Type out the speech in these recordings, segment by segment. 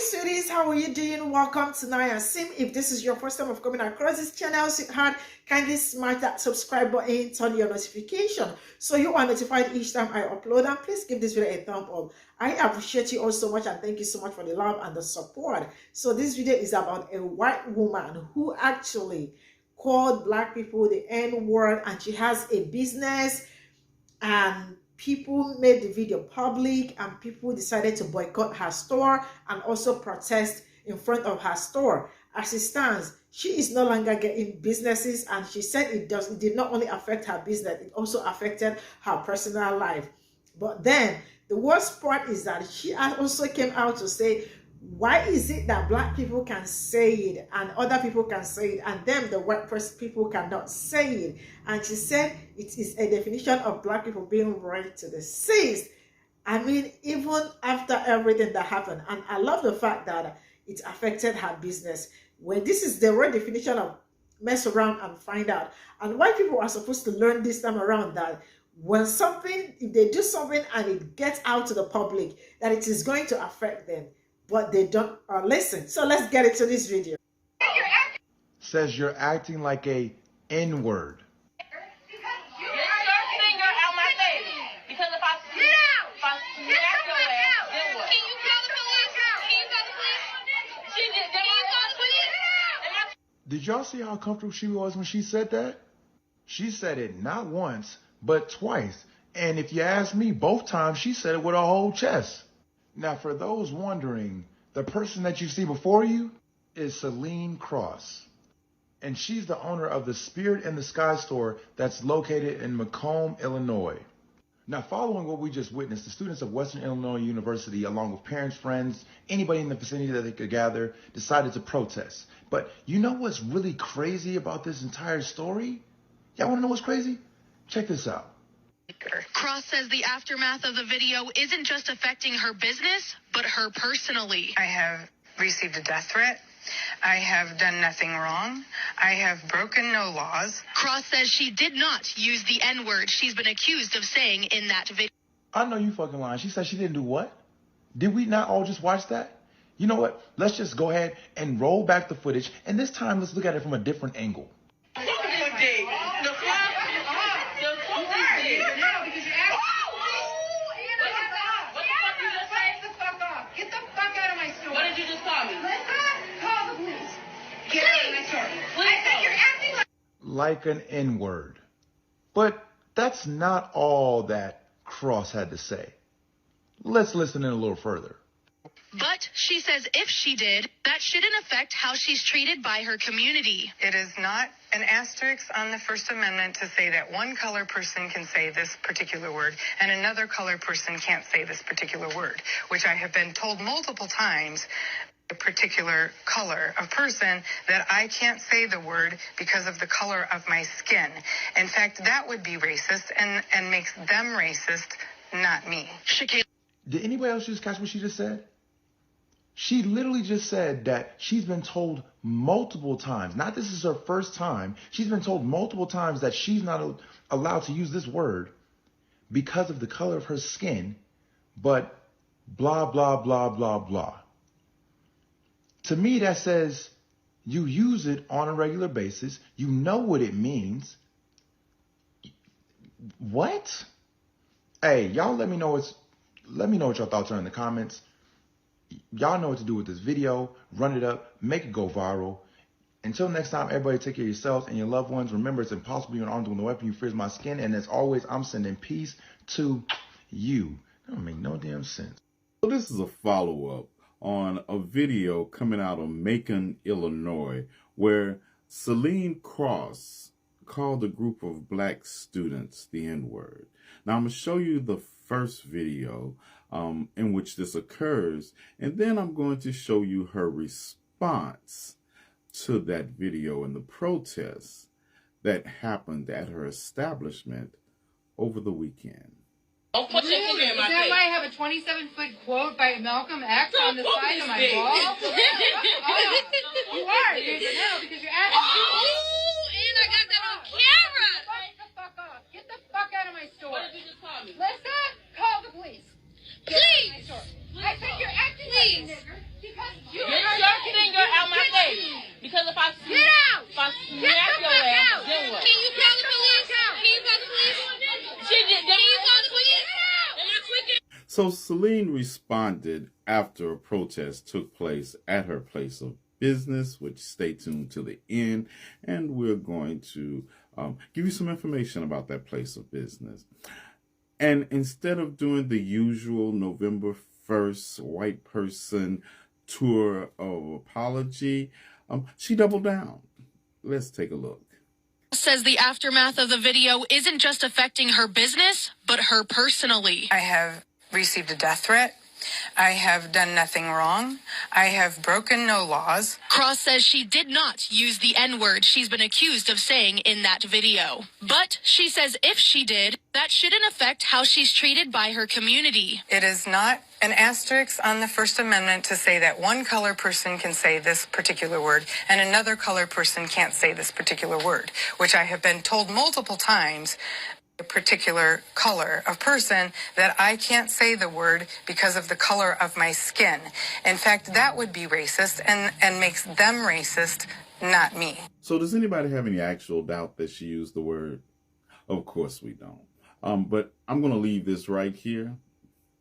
sweeties, how are you doing? Welcome to Naya Sim. If this is your first time of coming across this channel, sweetheart, kindly smash that subscribe button, turn your notification so you are notified each time I upload, and please give this video a thumb up. I appreciate you all so much, and thank you so much for the love and the support. So this video is about a white woman who actually called black people the N-word, and she has a business, and people made the video public, and people decided to boycott her store and also protest in front of her store. As it stands, she is no longer getting businesses, and she said it did not only affect her business, it also affected her personal life. But then the worst part is that she also came out to say, why is it that black people can say it and other people can say it, and them, the white people, cannot say it? And she said it is a definition of black people being right to the seas. I mean, even after everything that happened. And I love the fact that it affected her business, when this is the real definition of mess around and find out. And white people are supposed to learn this time around that when something, if they do something and it gets out to the public, that it is going to affect them. But they don't listen. So let's get into this video. Says you're acting like a N-word. Did y'all see how comfortable she was when she said that? She said it not once, but twice. And if you ask me, both times she said it with her whole chest. Now, for those wondering, the person that you see before you is Celine Cross. And she's the owner of the Spirit in the Sky store that's located in Macomb, Illinois. Now, following what we just witnessed, the students of Western Illinois University, along with parents, friends, anybody in the vicinity that they could gather, decided to protest. But you know what's really crazy about this entire story? Y'all want to know what's crazy? Check this out. Cross says the aftermath of the video isn't just affecting her business, but her personally. I have received a death threat. I have done nothing wrong. I have broken no laws. Cross says she did not use the N-word she's been accused of saying in that video. I know you fucking lying. She said she didn't do what? Did we not all just watch that? You know what? Let's just go ahead and roll back the footage, and this time let's look at it from a different angle. Like an N-word. But that's not all that Cross had to say. Let's listen in a little further. But she says if she did, that shouldn't affect how she's treated by her community. It is not an asterisk on the First Amendment to say that one color person can say this particular word and another color person can't say this particular word, which I have been told multiple times, a particular color of person, that I can't say the word because of the color of my skin. In fact, that would be racist and makes them racist, not me. Did anybody else just catch what she just said? She literally just said that she's been told multiple times, not this is her first time, she's been told multiple times that she's not allowed to use this word because of the color of her skin, but blah, blah, blah, blah, blah. To me, that says you use it on a regular basis. You know what it means. What? Hey, y'all let me know what your thoughts are in the comments. Y'all know what to do with this video. Run it up. Make it go viral. Until next time, everybody take care of yourselves and your loved ones. Remember, it's impossible you're armed with a weapon. You freeze my skin. And as always, I'm sending peace to you. That don't make no damn sense. So this is a follow-up on a video coming out of Macon, Illinois, where Celine Cross called a group of black students the N-word. Now, I'm going to show you the first video in which this occurs, and then I'm going to show you her response to that video and the protests that happened at her establishment over the weekend. Don't put your finger in my face. Is that why I have a 27-foot quote by Malcolm X on the side of my wall? You are. No, because you're asking me. Oh, and I got that on camera. Get the fuck off. Get the fuck out of my store. What did you just call me? Listen, call the police. Please. I think you're acting like a nigger because Because if I smack your ass, then what? Can you call the police? Can you call the police? Can you call the police? Am I quick? So Celine responded after a protest took place at her place of business, which stay tuned to the end, and we're going to give you some information about that place of business. And instead of doing the usual November 1st white person tour of apology, she doubled down. Let's take a look. Says the aftermath of the video isn't just affecting her business, but her personally. I have received a death threat. I have done nothing wrong. I have broken no laws. Cross says she did not use the N-word she's been accused of saying in that video. But she says if she did, that shouldn't affect how she's treated by her community. It is not an asterisk on the First Amendment to say that one color person can say this particular word and another color person can't say this particular word, which I have been told multiple times. A particular color of person that I can't say the word because of the color of my skin. In fact, that would be racist and makes them racist, not me. So does anybody have any actual doubt that she used the word? Of course we don't. But I'm going to leave this right here.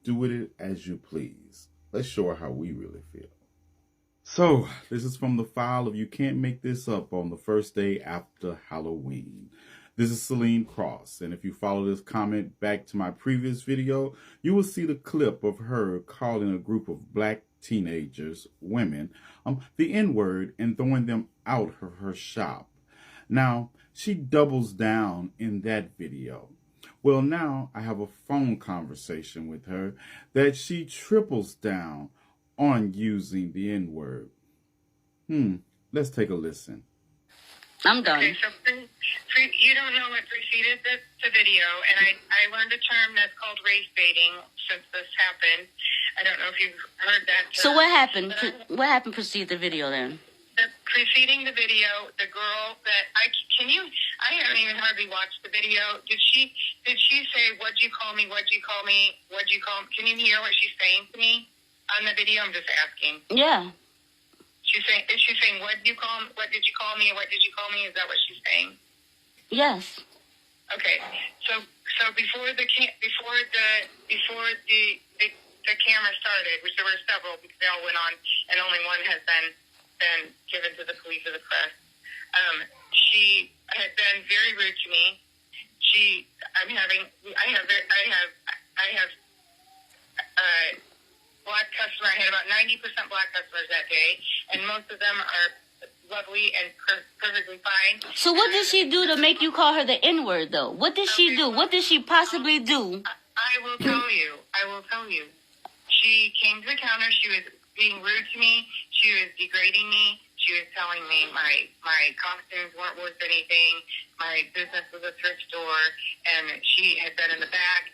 Do with it as you please. Let's show her how we really feel. So this is from the file of You Can't Make This Up on the first day after Halloween. This is Celine Cross, and if you follow this comment back to my previous video, you will see the clip of her calling a group of black teenagers, women, the N-word and throwing them out of her shop. Now, she doubles down in that video. Well, now I have a phone conversation with her that she triples down on using the N-word. Let's take a listen. I'm done. Okay, so you don't know what preceded the video, and I learned a term that's called race baiting since this happened. I don't know if you've heard that term. So what happened? What happened precede the video then? Preceding the video, the girl that I haven't even hardly watched the video. Did she say, "What'd you call me? What'd you call me? What'd you call me?" Can you hear what she's saying to me on the video? I'm just asking. Yeah. Is she saying, "What did you call me? What did you call me? What did you call me?" Is that what she's saying? Yes. Okay. So before the camera started, which there were several because they all went on, and only one has been given to the police or the press. She had been very rude to me. I have black customer. I had about 90% black customers that day, and most of them are lovely and perfectly fine. So what did she do to make you call her the N-word, though? What did she do? What did she possibly do? I will tell you. She came to the counter. She was being rude to me. She was degrading me. She was telling me my costumes weren't worth anything. My business was a thrift store, and she had been in the back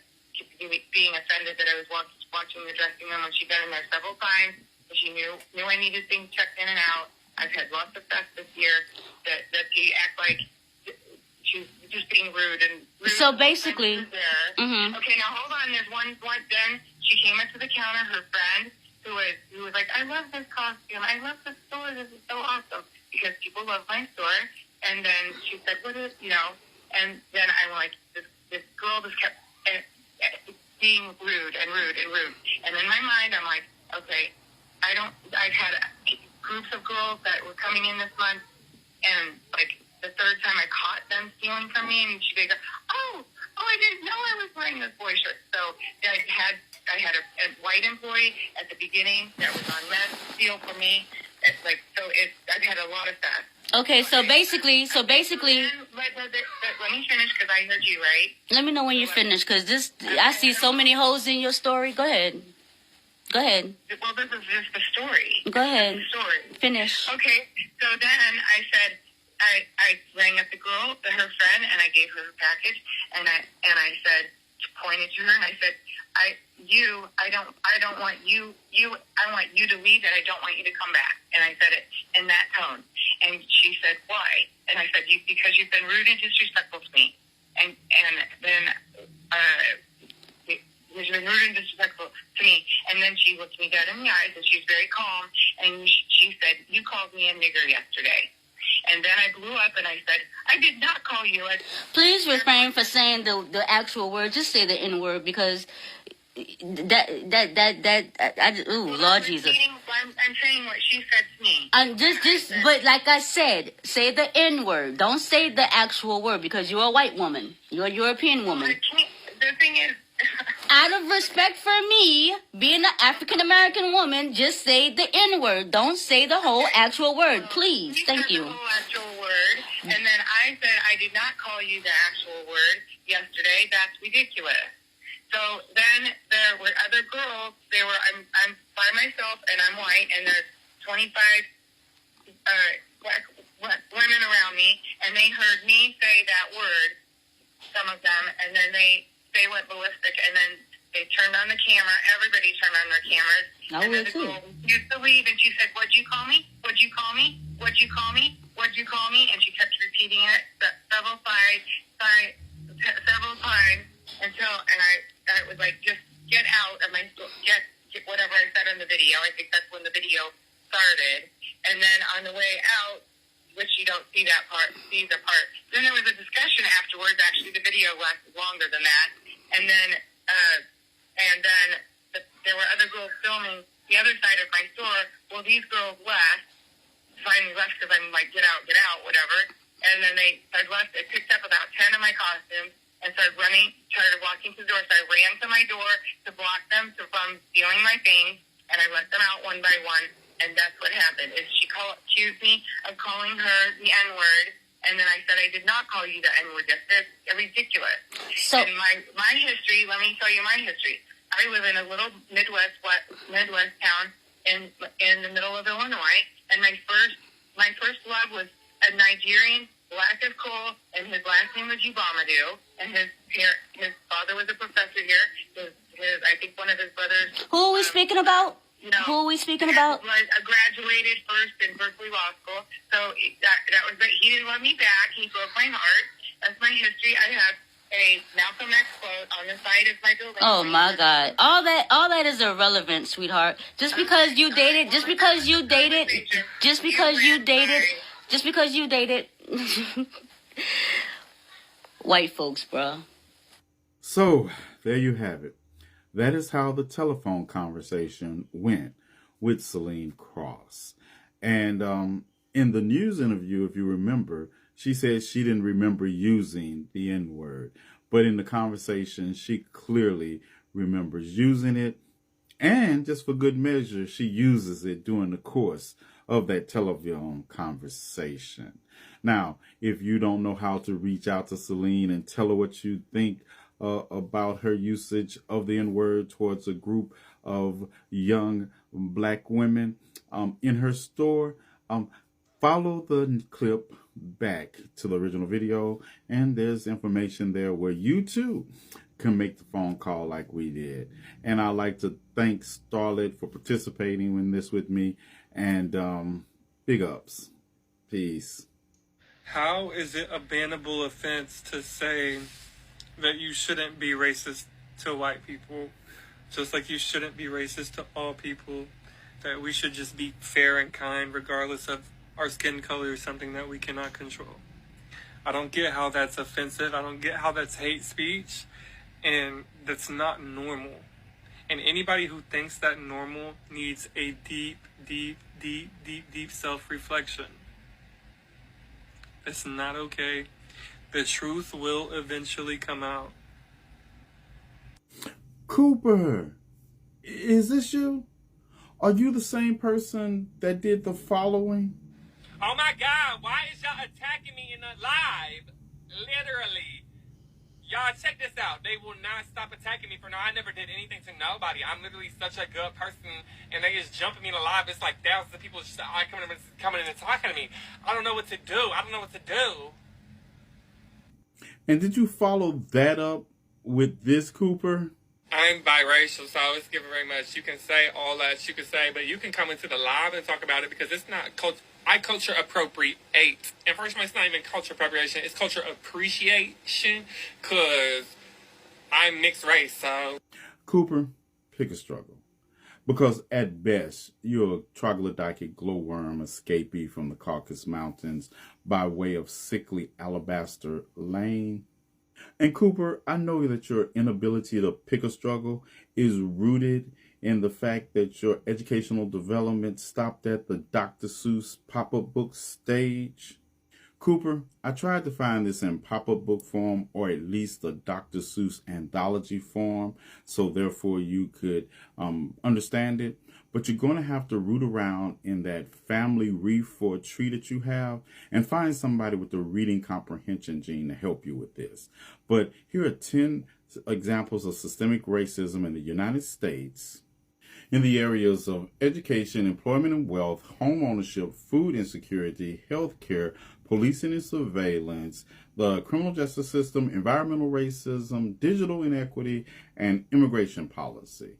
being offended that I was watching the dressing room when she'd been in there several times. She knew I needed things checked in and out. I've had lots of stuff this year that she act like she's just being rude and rude. So basically, Okay, now hold on. There's one. Then she came up to the counter. Her friend who was like, "I love this costume. I love this store. This is so awesome," because people love my store. And then she said, "What is And then I'm like, this girl just kept being rude and rude and rude. And in my mind, I'm like, okay, I've had groups of girls that were coming in this month, and like the third time I caught them stealing from me, and she'd be like, oh, I didn't know I was wearing this boy shirt. So I had a white employee at the beginning that was on meth steal from me. I've had a lot of that. Okay, so basically. Let me finish because I heard you, right? Let me know when you're finished, because I see so many holes in your story. Go ahead. Well, this is just the story. Go ahead. The story. Finish. Okay, so then I said, I rang up the girl, her friend, and I gave her her package, and I said, pointed to her, and I said, I want you to leave, and I don't want you to come back. And I said it in that tone. And she said, why? And I said, because you've been rude and disrespectful to me. And then you've been rude and disrespectful to me. And then she looked me dead in the eyes, and she's very calm, and she she said, you called me a nigger yesterday. And then I blew up and I said, I did not call you a... Please refrain from saying the actual word. Just say the N word, because Lord Jesus. I'm saying what she said to me. But like I said, say the N word. Don't say the actual word, because you're a white woman. You're a European woman. The thing is... Out of respect for me, being an African American woman, just say the N word. Don't say the whole actual word, please. Thank you. The whole actual word, and then I said I did not call you the actual word yesterday. That's ridiculous. So then there were other girls. I'm by myself and I'm white, and there's 25 black women around me, and they heard me say that word. Some of them, and then they went ballistic, and then they turned on the camera. Everybody turned on their cameras. And then the girl refused to leave, and she said, what'd you call me? What'd you call me? What'd you call me? What'd you call me? And she kept repeating it several times until, and I was like, just get out of my store. Get whatever I said in the video. I think that's when the video started. And then on the way out, which you don't see that part, see the part. Then there was a discussion afterwards. Actually, the video lasted longer than that. And then there were other girls filming the other side of my store. Well, these girls finally left because I'm like, get out, whatever. And then they left. They picked up about 10 of my costumes and started walking to the door. So I ran to my door to block them from stealing my things, and I let them out one by one. And that's what happened. Is she accused me of calling her the N-word, and then I said I did not call you the N-word. That's ridiculous. So, and my history, let me tell you my history. I live in a little Midwest town in the middle of Illinois, and my first love was a Nigerian black as coal, and his last name was Ubamadou, and his father was a professor here. I think one of his brothers. Who are we speaking about? Who are we speaking about? Graduated first in Berkeley Law School. So that was it. He didn't love me back. He broke my heart. That's my history. I have a Malcolm X quote on the side of my building. Oh my God! All that is irrelevant, sweetheart. Just because you dated, white folks, bro. So there you have it. That is how the telephone conversation went with Celine Cross. And in the news interview, if you remember, she said she didn't remember using the N-word. But in the conversation, she clearly remembers using it. And just for good measure, she uses it during the course of that telephone conversation. Now, if you don't know how to reach out to Celine and tell her what you think about her usage of the N-word towards a group of young black women in her store, follow the clip back to the original video, and there's information there where you too can make the phone call like we did. And I'd like to thank Starlet for participating in this with me, and big ups. Peace. How is it a bannable offense to say that you shouldn't be racist to white people, just like you shouldn't be racist to all people, that we should just be fair and kind regardless of our skin color or something that we cannot control? I don't get how that's offensive. I don't get how that's hate speech, and that's not normal. And anybody who thinks that normal needs a deep self-reflection. It's not okay. The truth will eventually come out. Cooper, is this you? Are you the same person that did the following? Oh my God, why is y'all attacking me in a live? Literally. Y'all, check this out. They will not stop attacking me for no. I never did anything to nobody. I'm literally such a good person, and they just jumping me in a live. It's like thousands of people just coming in and talking to me. I don't know what to do. And did you follow that up with this, Cooper? I'm biracial, so it's given very much. You can say all that you can say, but you can come into the live and talk about it because it's not culture. I culture appropriate. And first of all, it's not even culture appropriation. It's culture appreciation because I'm mixed race, so. Cooper, pick a struggle. Because at best, you're a troglodytic glowworm escapee from the Caucasus Mountains by way of sickly Alabaster Lane. And Cooper, I know that your inability to pick a struggle is rooted in the fact that your educational development stopped at the Dr. Seuss pop-up book stage. Cooper, I tried to find this in pop-up book form or at least the Dr. Seuss anthology form, so therefore you could understand it. But you're going to have to root around in that family reef for a tree that you have and find somebody with the reading comprehension gene to help you with this. But here are 10 examples of systemic racism in the United States in the areas of education, employment and wealth, home ownership, food insecurity, healthcare, policing and surveillance, the criminal justice system, environmental racism, digital inequity, and immigration policy.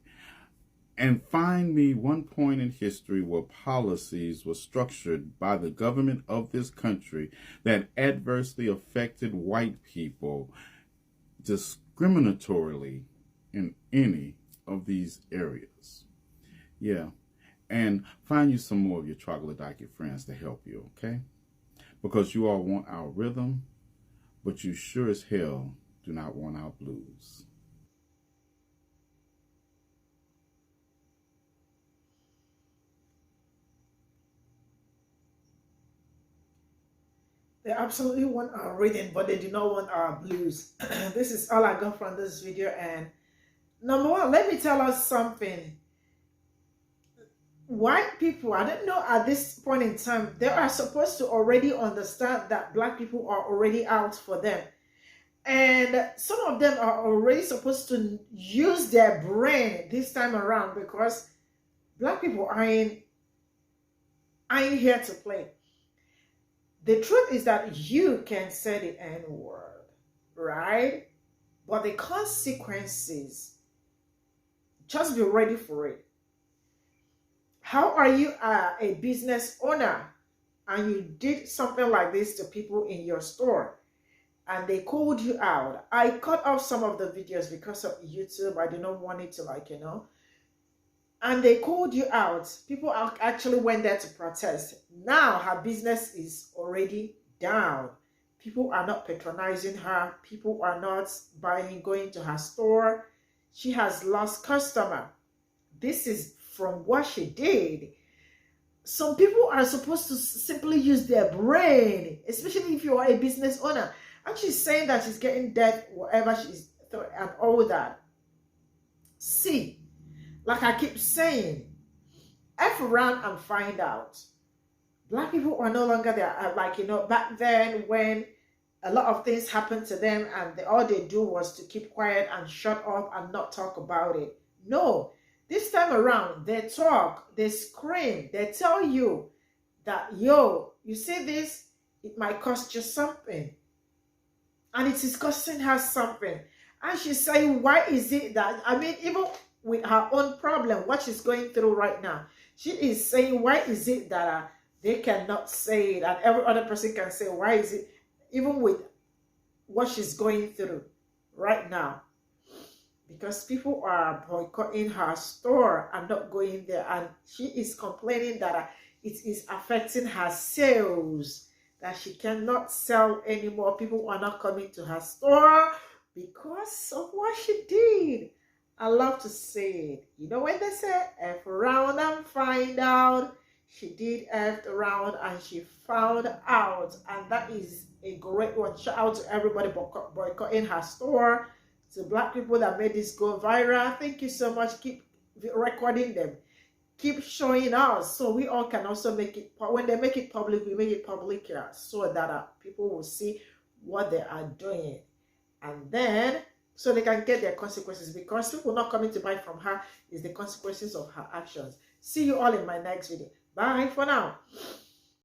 And find me one point in history where policies were structured by the government of this country that adversely affected white people discriminatorily in any of these areas. Yeah, and find you some more of your troglodytic friends to help you, okay? Because you all want our rhythm, but you sure as hell do not want our blues. They absolutely want our rhythm, but they do not want our blues. This is all I got from this video. And number one, let me tell us something. White people, I don't know, at this point in time, they are supposed to already understand that black people are already out for them. And some of them are already supposed to use their brain this time around, because black people ain't here to play. The truth is that you can say the N-word, right? But the consequences, just be ready for it. How are you a business owner and you did something like this to people in your store and they called you out? I cut off some of the videos because of YouTube. I did not want it to and they called you out. People actually went there to protest. Now her business is already down. People are not patronizing her. People are not going to her store. She has lost customer. This is from what she did. Some people are supposed to simply use their brain, especially if you are a business owner. And she's saying that she's getting debt, whatever she's and all that. See, like I keep saying, F around and find out. Black people are no longer there. Back then when a lot of things happened to them and all they do was to keep quiet and shut up and not talk about it. No. This time around, they talk, they scream, they tell you that, yo, you see this, it might cost you something. And it is costing her something. And she's saying, why is it that, even with her own problem, what she's going through right now, she is saying, why is it that they cannot say it and every other person can say, why is it, even with what she's going through right now? Because people are boycotting her store and not going there. And she is complaining that it is affecting her sales, that she cannot sell anymore. People are not coming to her store because of what she did. I love to say it. You know when they say F around and find out, she did F around and she found out. And that is a great one. Shout out to everybody boycotting her store. To black people that made this go viral, thank you so much. Keep recording them, keep showing us, so we all can also make it. When they make it public, we make it public here, so that people will see what they are doing, and then so they can get their consequences. Because people not coming to buy from her is the consequences of her actions. See you all in my next video. Bye for now.